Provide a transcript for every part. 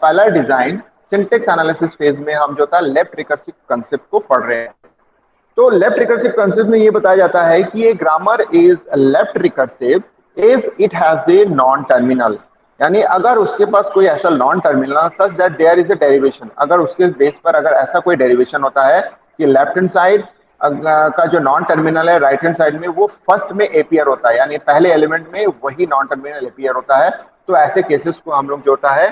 Compiler design syntax analysis phase में हम जो था लेफ्ट रिकर्सिव कंसेप्ट को पढ़ रहे हैं। तो लेफ्ट रिकर्सिव कंसेप्ट में ये बताया जाता है कि a grammar is left recursive if it has a non terminal, यानी अगर उसके पास कोई ऐसा non terminal such that there is a derivation, अगर उसके बेस पर अगर ऐसा कोई डेरिवेशन होता है कि लेफ्ट हैंड साइड का जो नॉन टर्मिनल है राइट हैंड साइड में वो फर्स्ट में एपियर होता है, यानी पहले एलिमेंट में वही नॉन टर्मिनल एपियर होता है, तो ऐसे केसेस को हम लोग जो होता है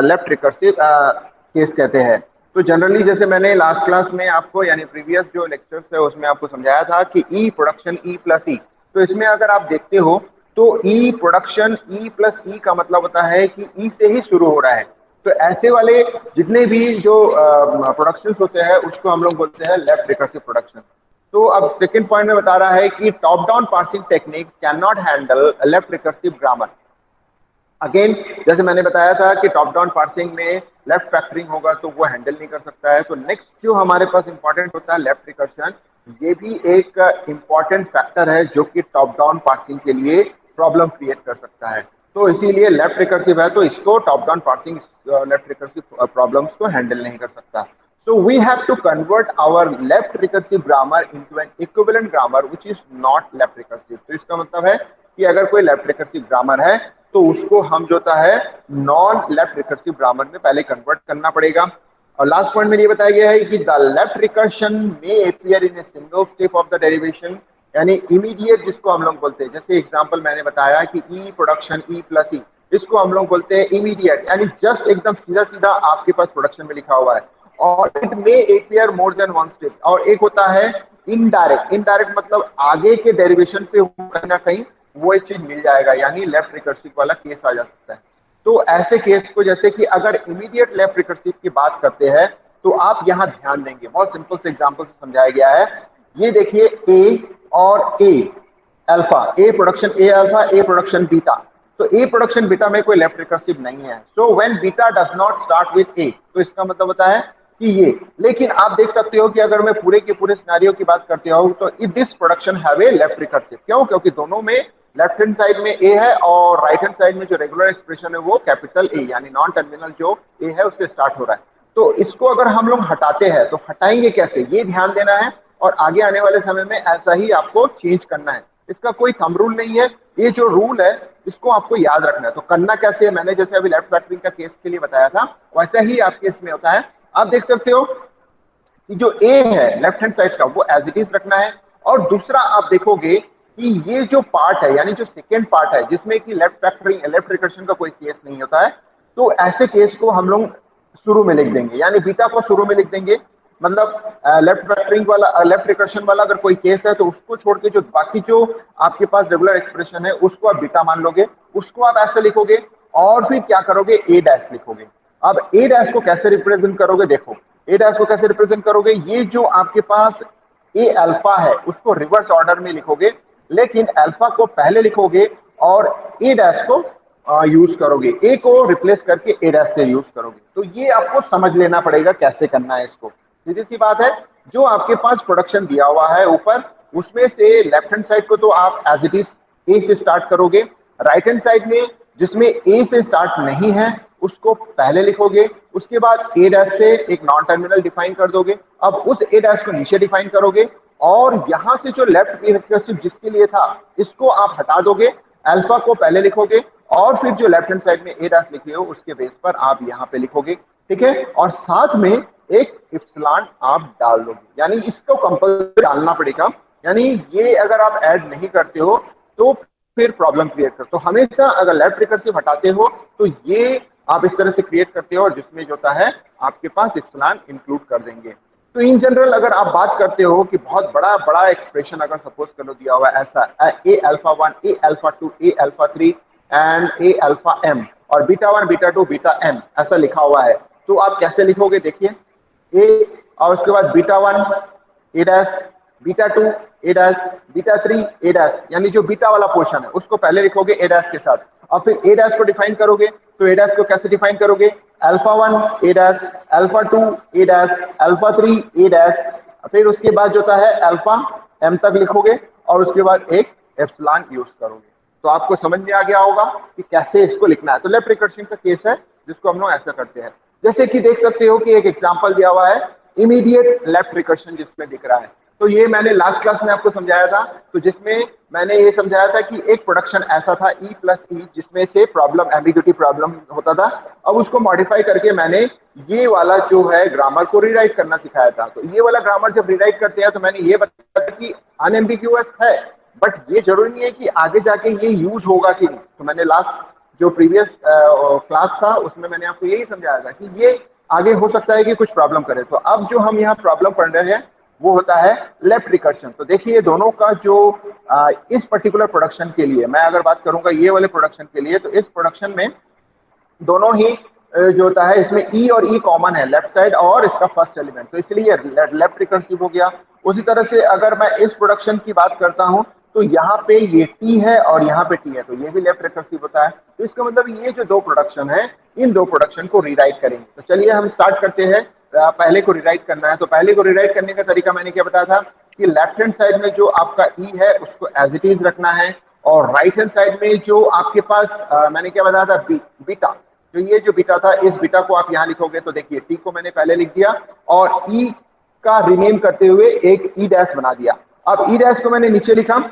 लेफ्ट रिकर्सिव केस कहते हैं। तो जनरली जैसे मैंने लास्ट क्लास में आपको यानी प्रीवियस जो लेक्चर्स है उसमें आपको समझाया था कि ई प्रोडक्शन ई प्लस ई, तो इसमें अगर आप देखते हो तो ई प्रोडक्शन ई प्लस ई का मतलब होता है कि ई से ही शुरू हो रहा है। तो ऐसे वाले जितने भी जो प्रोडक्शन होते हैं उसको हम लोग बोलते हैं लेफ्ट रिकर्सिव प्रोडक्शन। तो अब सेकंड पॉइंट में बता रहा है कि top down parsing techniques can not handle left recursive grammar. Again जैसे मैंने बताया था कि टॉप डाउन पार्सिंग में लेफ्ट फैक्टरिंग होगा तो वो हैंडल नहीं कर सकता है। तो नेक्स्ट जो हमारे पास इंपॉर्टेंट होता है लेफ्ट रिकर्शन, ये भी एक इंपॉर्टेंट फैक्टर है जो कि टॉप डाउन पार्सिंग के लिए प्रॉब्लम क्रिएट कर सकता है। तो इसीलिए लेफ्ट रिकर्सिव है तो इसको top down parsing left recursive problems को हैंडल नहीं कर सकता। So we have to convert our left recursive grammar into an equivalent grammar which is not left recursive। तो इसका मतलब है कि अगर कोई लेफ्ट रिकर्सिव ग्रामर है तो उसको हम जो है नॉन लेफ्ट रिकर्सिव ग्रामर में पहले कन्वर्ट करना पड़ेगा। और लास्ट पॉइंट में ये बताया गया है कि द लेफ्ट रिकर्शन में appear in a single step of the derivation, यानी इमीडिएट जिसको हम लोग बोलते हैं, जैसे एग्जांपल मैंने बताया कि ई प्रोडक्शन ई प्लस ई, इसको हम लोग बोलते हैं इमीडिएट, यानी जस्ट एकदम सीधा सीधा आपके पास प्रोडक्शन में लिखा हुआ है। और इट में appear more than one step, और एक होता है इनडायरेक्ट। इनडायरेक्ट मतलब आगे के डेरिवेशन पे कहीं ना कहीं वो एक चीज मिल जाएगा, यानी लेफ्ट रिकर्सिव वाला केस आ जा सकता है। तो ऐसे केस को जैसे कि अगर इमीडिएट लेफ्ट रिकर्सिव की बात करते हैं तो आप यहाँ ध्यान देंगे, बहुत सिंपल से एग्जांपल से समझाया गया है। ये देखिए ए और ए अल्फा, ए प्रोडक्शन ए अल्फा ए प्रोडक्शन बीटा, तो ए प्रोडक्शन बीटा में कोई लेफ्ट रिकर्सिव नहीं है। So when beta does not start with A, तो इसका मतलब होता है कि ये, लेकिन आप देख सकते हो कि अगर मैं पूरे के पूरे सिनेरियो की बात करते हूँ तो if this production have a left recursive, क्यों? क्योंकि दोनों में लेफ्ट हैंड साइड में ए है और राइट हैंड साइड में जो रेगुलर एक्सप्रेशन है वो कैपिटल ए, यानी नॉन टर्मिनल जो ए है उससे स्टार्ट हो रहा है। तो इसको अगर हम लोग हटाते हैं तो हटाएंगे कैसे, ये ध्यान देना है, और आगे आने वाले समय में ऐसा ही आपको चेंज करना है। इसका कोई थंब रूल नहीं है, ये जो रूल है इसको आपको याद रखना है। तो करना कैसे है, मैंने जैसे अभी लेफ्ट फैक्टरिंग का केस के लिए बताया था वैसा ही आपके इसमें होता है। आप देख सकते हो कि जो ए है लेफ्ट हैंड साइड का वो एज इट इज रखना है, और दूसरा आप देखोगे कि ये जो पार्ट है यानी जो सेकेंड पार्ट है जिसमें कि लेफ्ट फैक्टरिंग लेफ्ट रिकर्शन का कोई केस नहीं होता है, तो ऐसे केस को हम लोग शुरू में लिख देंगे, यानी बीटा को शुरू में लिख देंगे। मतलब लेफ्ट फैक्टरिंग वाला लेफ्ट रिकर्शन वाला अगर कोई केस है तो उसको छोड़ के जो बाकी जो आपके पास रेगुलर एक्सप्रेशन है उसको आप बीटा मान लोगे, उसको आप ऐसे लिखोगे, और फिर क्या करोगे ए डैश लिखोगे। अब ए डैश को कैसे रिप्रेजेंट करोगे, देखो ए डैश को कैसे रिप्रेजेंट करोगे, ये जो आपके पास ए अल्फा है उसको रिवर्स ऑर्डर में लिखोगे, लेकिन अल्फा को पहले लिखोगे और ए डैश को यूज करोगे, ए को रिप्लेस करके ए डैश से यूज करोगे। तो ये आपको समझ लेना पड़ेगा कैसे करना है इसको। सीधी सी बात है, जो आपके पास प्रोडक्शन दिया हुआ है ऊपर उसमें से लेफ्ट हैंड साइड को तो आप एज इट इज ए से स्टार्ट करोगे, राइट हैंड साइड में जिसमें ए से स्टार्ट नहीं है उसको पहले लिखोगे, उसके बाद ए डैश से एक नॉन टर्मिनल डिफाइन कर दोगे, अब उस ए डैश को नीचे डिफाइन करोगे, और यहां से जो लेफ्ट रिकर्सिव जिसके लिए था इसको आप हटा दोगे, अल्फा को पहले लिखोगे, और फिर जो लेफ्ट हैंड साइड में ए डैश लिखे हो उसके बेस पर आप यहाँ पे लिखोगे, ठीक है। और साथ में एक इप्सिलॉन आप डाल दोगे, यानी इसको कंपल्सरी डालना पड़ेगा, यानी ये अगर आप ऐड नहीं करते हो तो फिर प्रॉब्लम क्रिएट करते हो। तो हमेशा अगर लेफ्ट रिकर्सिव हटाते हो तो ये आप इस तरह से क्रिएट करते हो, और जिसमें जो होता है आपके पास इप्सिलॉन इंक्लूड कर देंगे। तो इन जनरल अगर आप बात करते हो कि बहुत बड़ा बड़ा एक्सप्रेशन अगर सपोज कर लो दिया हुआ है ऐसा A alpha 1 A alpha 2 A alpha 3 and A alpha M, और बीटा 1 बीटा 2 बीटा एम ऐसा लिखा हुआ है, तो आप कैसे लिखोगे, देखिए ए और उसके बाद बीटा 1 ए डैश, बीटा 2 ए डैश, बीटा 3 ए डैश, यानी जो बीटा वाला पोर्शन है उसको पहले लिखोगे ए डैश के साथ, और फिर ए डैश को डिफाइन करोगे। तो ए डैश को कैसे डिफाइन करोगे, अल्फा 1 ए डैश, अल्फा 2 ए डैश, अल्फा 3 ए डैश, फिर उसके बाद जो होता है अल्फा एम तक लिखोगे, और उसके बाद एक एप्सिलॉन यूज करोगे। तो आपको समझ में आ गया होगा कि कैसे इसको लिखना है। तो लेफ्ट रिकर्शन का केस है जिसको हम लोग ऐसा करते हैं। जैसे कि देख सकते हो कि एक एग्जांपल दिया हुआ है, इमीडिएट लेफ्ट रिकर्शन जिसमें दिख रहा है। तो ये मैंने लास्ट क्लास में आपको समझाया था, तो जिसमें मैंने ये समझाया था कि एक प्रोडक्शन ऐसा था ई प्लस ई, जिसमें से प्रॉब्लम एम्बिग्यूटी प्रॉब्लम होता था। अब उसको मॉडिफाई करके मैंने ये वाला जो है ग्रामर को रीराइट करना सिखाया था। तो ये वाला ग्रामर जब रीराइट करते हैं तो मैंने ये बताया कि अनएम्बिग्यूअस है, बट ये जरूरी नहीं है कि आगे जाके ये यूज होगा कि नहीं। तो मैंने लास्ट जो प्रीवियस क्लास था उसमें मैंने आपको यही समझाया था कि ये आगे हो सकता है कि कुछ प्रॉब्लम करे। तो अब जो हम यहाँ प्रॉब्लम पढ़ रहे हैं वो होता है लेफ्ट रिकर्शन। तो देखिए दोनों का जो इस पर्टिकुलर प्रोडक्शन के लिए मैं अगर बात करूंगा ये वाले प्रोडक्शन के लिए, तो इस प्रोडक्शन में दोनों ही जो होता है इसमें ई और ई कॉमन है, लेफ्ट साइड और इसका फर्स्ट एलिमेंट, तो इसलिए लेफ्ट रिकर्सिव हो गया। उसी तरह से अगर मैं इस प्रोडक्शन की बात करता हूं तो यहाँ पे ये टी है और यहाँ पे टी है, तो ये भी लेफ्ट रिकर्सिव होता है। तो इसका मतलब ये जो दो प्रोडक्शन है इन दो प्रोडक्शन को रीराइट करेंगे। तो चलिए हम स्टार्ट करते हैं। पहले को रीराइट करना है, तो पहले को रीराइट करने का तरीका मैंने क्या बताया था कि लेफ्ट हैंड साइड में जो आपका ई है उसको एज इट इज रखना है, और राइट हैंड साइड में जो आपके पास मैंने क्या बताया था बीटा, तो ये जो बीटा था इस बीटा को आप यहाँ लिखोगे। तो देखिए टी को मैंने पहले लिख दिया और ई का रिनेम करते हुए एक ई डैश बना दिया। अब ई डैश को मैंने नीचे लिखा,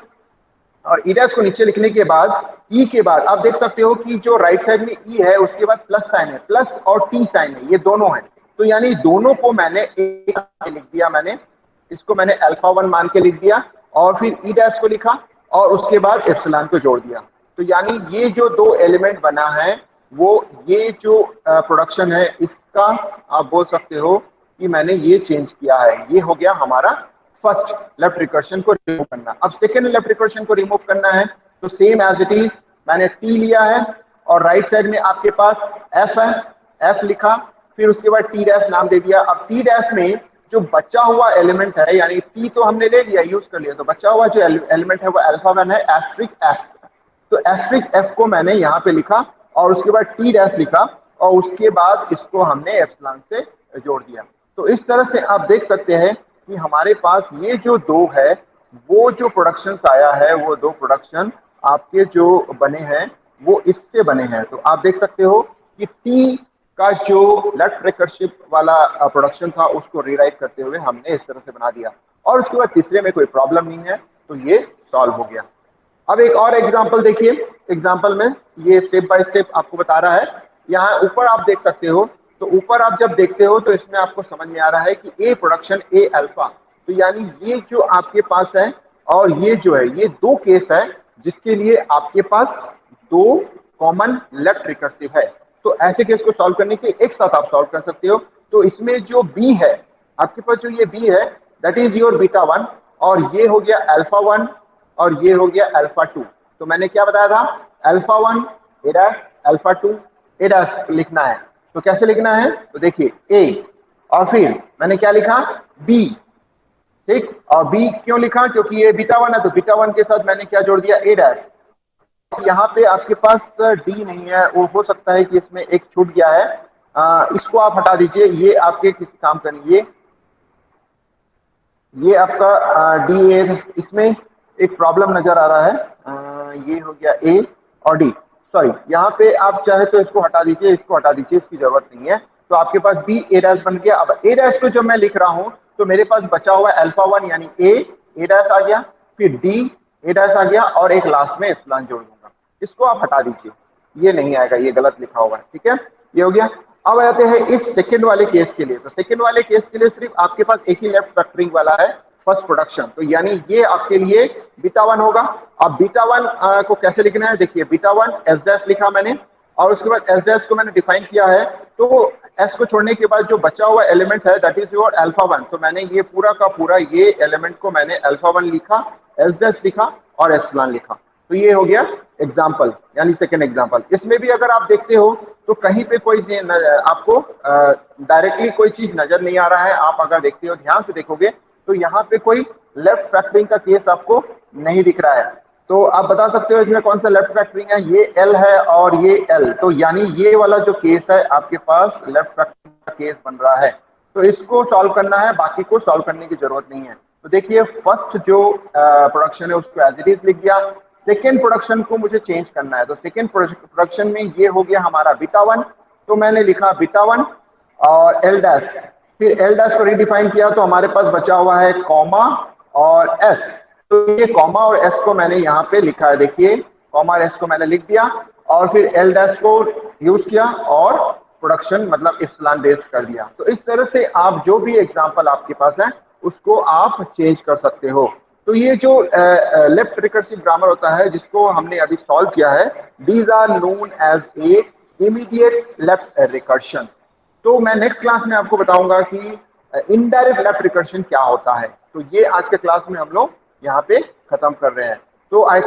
और ई डैश को नीचे लिखने के बाद ई के बाद आप देख सकते हो कि जो राइट साइड में ई है उसके बाद प्लस साइन है, प्लस और टी साइन है, ये दोनों है। तो यानी दोनों को मैंने एक लिख दिया, मैंने इसको मैंने अल्फा 1 मान के लिख दिया, और फिर ई डैश को लिखा और उसके बाद एप्सिलॉन को जोड़ दिया। तो यानी ये जो दो एलिमेंट बना है वो ये जो प्रोडक्शन है इसका आप बोल सकते हो कि मैंने ये चेंज किया है। ये हो गया हमारा फर्स्ट लेफ्ट रिकर्शन को रिमूव करना। अब सेकेंड लेफ्ट रिकर्शन को रिमूव करना है तो सेम एज इट इज मैंने टी लिया है और राइट साइड में आपके पास एफ है, एफ लिखा, फिर उसके बाद टी डैश नाम दे दिया। अब टी डैश में जो बचा हुआ एलिमेंट है, यानी टी तो हमने ले लिया यूज कर लिया, तो बचा हुआ जो एलिमेंट है वो अल्फा 1 है, एस्ट्रिक एफ। तो एस्ट्रिक एफ को मैंने यहाँ पे लिखा और उसके बाद टी डैश लिखा और उसके बाद इसको हमने एप्सिलॉन से जोड़ दिया। तो इस तरह से आप देख सकते हैं कि हमारे पास ये जो दो है वो जो प्रोडक्शन आया है वो दो प्रोडक्शन आपके जो बने हैं वो इससे बने हैं। तो आप देख सकते हो कि टी का जो लेफ्ट रिकर्सिव वाला प्रोडक्शन था उसको रीराइट करते हुए हमने इस तरह से बना दिया, और उसके बाद तीसरे में कोई प्रॉब्लम नहीं है तो ये सॉल्व हो गया। अब एक और एग्जांपल देखिए, एग्जांपल में ये स्टेप बाय स्टेप आपको बता रहा है। यहाँ ऊपर आप देख सकते हो, तो ऊपर आप जब देखते हो तो इसमें आपको समझ में आ रहा है कि ए प्रोडक्शन ए अल्फा, तो यानी ये जो आपके पास है और ये जो है ये दो केस है जिसके लिए आपके पास दो कॉमन लेफ्ट रिकर्सिव है। तो ऐसे केस को सॉल्व करने के एक साथ आप सॉल्व कर सकते हो। तो इसमें जो बी है आपके पास, जो ये बी है दैट इज योर बीटा 1, और ये हो गया अल्फा 1 और ये हो गया अल्फा 2। तो मैंने क्या बताया था, अल्फा 1 ए डैश, अल्फा 2 ए डैश लिखना है। तो कैसे लिखना है, तो देखिए ए और फिर मैंने क्या लिखा बी, ठीक, और बी क्यों लिखा, क्योंकि ये बीटा 1 है तो बीटा 1 के साथ मैंने क्या जोड़ दिया ए डैश। यहाँ पे आपके पास डी नहीं है, वो हो सकता है कि इसमें एक छूट गया है, इसको आप हटा दीजिए, ये आपके किसी काम का नहीं। ये आपका डी ए, इसमें एक प्रॉब्लम नजर आ रहा है, ये हो गया ए और डी, सॉरी यहाँ पे आप चाहे तो इसको हटा दीजिए, इसको हटा दीजिए, इसकी जरूरत नहीं है। तो आपके पास बी ए डैश बन गया। अब ए डैश को जब मैं लिख रहा हूं तो मेरे पास बचा हुआ है अल्फा 1 यानी ए डैश आ गया, फिर डी ए डैश आ गया और एक लास्ट में एप्सिलॉन जोड़ दूंगा। इसको आप हटा दीजिए, ये नहीं आएगा, ये गलत लिखा हुआ है, ठीक है, ये हो गया। अब आते हैं इस सेकंड वाले केस के लिए। तो सेकंड वाले केस के लिए सिर्फ आपके पास एक ही लेफ्ट फैक्टरिंग वाला है, फर्स्ट प्रोडक्शन, तो यानी ये आपके लिए बीटा 1 होगा। अब बीटा 1 को कैसे लिखना है, देखिए बीटा 1 एस डैश लिखा मैंने और उसके बाद एस डैश को मैंने डिफाइन किया है। तो एस को छोड़ने के बाद जो बचा हुआ एलिमेंट है दैट इज योर अल्फा 1, तो मैंने ये पूरा का पूरा ये एलिमेंट को मैंने अल्फा 1 लिखा, एस डैश लिखा और एप्सिलॉन लिखा। तो ये हो गया एग्जाम्पल, यानी सेकेंड एग्जाम्पल। इसमें भी अगर आप देखते हो तो कहीं पे कोई आपको डायरेक्टली कोई चीज नजर नहीं आ रहा है। आप अगर देखते हो, ध्यान से देखोगे तो यहाँ पे कोई लेफ्ट फैक्टरिंग का केस आपको नहीं दिख रहा है। तो आप बता सकते हो इसमें कौन सा लेफ्ट फैक्टरिंग है, ये एल है और ये एल, तो यानी ये वाला जो केस है आपके पास लेफ्ट फैक्टरिंग का केस बन रहा है। तो इसको सॉल्व करना है, बाकी को सॉल्व करने की जरूरत नहीं है। तो देखिए फर्स्ट जो प्रोडक्शन है उसको एज इट इज लिख दिया, सेकेंड प्रोडक्शन को मुझे चेंज करना है। तो सेकेंड प्रोडक्शन में ये हो गया हमारा बीटा 1 तो मैंने लिखा बीटा 1 और एल डैश, फिर एल डैश को रिडिफाइन किया तो हमारे पास बचा हुआ है कॉमा और एस। तो ये कॉमा और एस को मैंने यहाँ पे लिखा है, देखिए कॉमा और एस को मैंने लिख दिया और फिर एल डैश को यूज किया और प्रोडक्शन मतलब इप्सिलॉन बेस्ड कर दिया। तो इस तरह से आप जो भी एग्जांपल आपके पास है उसको आप चेंज कर सकते हो। तो ये जो लेफ्ट रिकर्सिव ग्रामर होता है जिसको हमने अभी सॉल्व किया है, these are known as a immediate left recursion. तो मैं नेक्स्ट क्लास में आपको बताऊंगा कि इनडायरेक्ट लेफ्ट रिकर्शन क्या होता है। तो ये आज के क्लास में हम लोग यहाँ पे खत्म कर रहे हैं। तो आई